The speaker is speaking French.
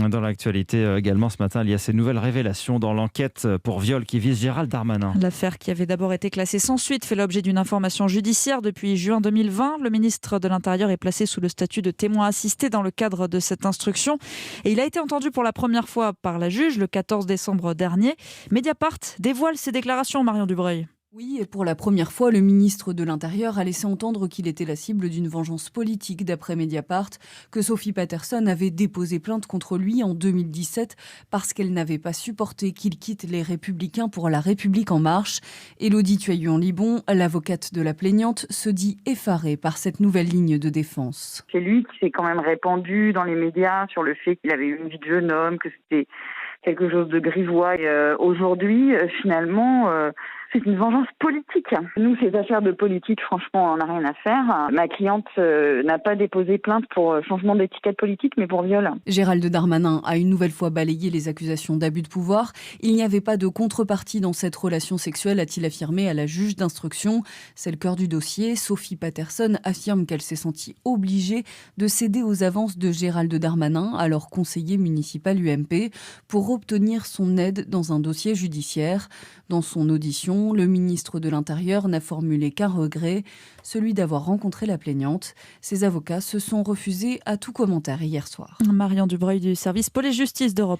Dans l'actualité également ce matin, il y a ces nouvelles révélations dans l'enquête pour viol qui vise Gérald Darmanin. L'affaire, qui avait d'abord été classée sans suite, fait l'objet d'une information judiciaire depuis juin 2020. Le ministre de l'Intérieur est placé sous le statut de témoin assisté dans le cadre de cette instruction. Et il a été entendu pour la première fois par la juge le 14 décembre dernier. Mediapart dévoile ses déclarations, Marion Dubreuil. Oui, et pour la première fois, le ministre de l'Intérieur a laissé entendre qu'il était la cible d'une vengeance politique, d'après Mediapart, que Sophie Patterson avait déposé plainte contre lui en 2017 parce qu'elle n'avait pas supporté qu'il quitte les Républicains pour La République en marche. Élodie Tuaillu-en-Libon, l'avocate de la plaignante, se dit effarée par cette nouvelle ligne de défense. C'est lui qui s'est quand même répandu dans les médias sur le fait qu'il avait eu une vie de jeune homme, que c'était quelque chose de grivois. Et aujourd'hui, finalement, c'est une vengeance politique. Nous, ces affaires de politique, franchement, on n'a rien à faire. Ma cliente n'a pas déposé plainte pour changement d'étiquette politique, mais pour viol. Gérald Darmanin a une nouvelle fois balayé les accusations d'abus de pouvoir. Il n'y avait pas de contrepartie dans cette relation sexuelle, a-t-il affirmé à la juge d'instruction. C'est le cœur du dossier. Sophie Patterson affirme qu'elle s'est sentie obligée de céder aux avances de Gérald Darmanin, alors conseiller municipal UMP, pour obtenir son aide dans un dossier judiciaire. Dans son audition, le ministre de l'Intérieur n'a formulé qu'un regret, celui d'avoir rencontré la plaignante. Ses avocats se sont refusés à tout commentaire hier soir. Marion Dubreuil du service police-justice d'Europe 1.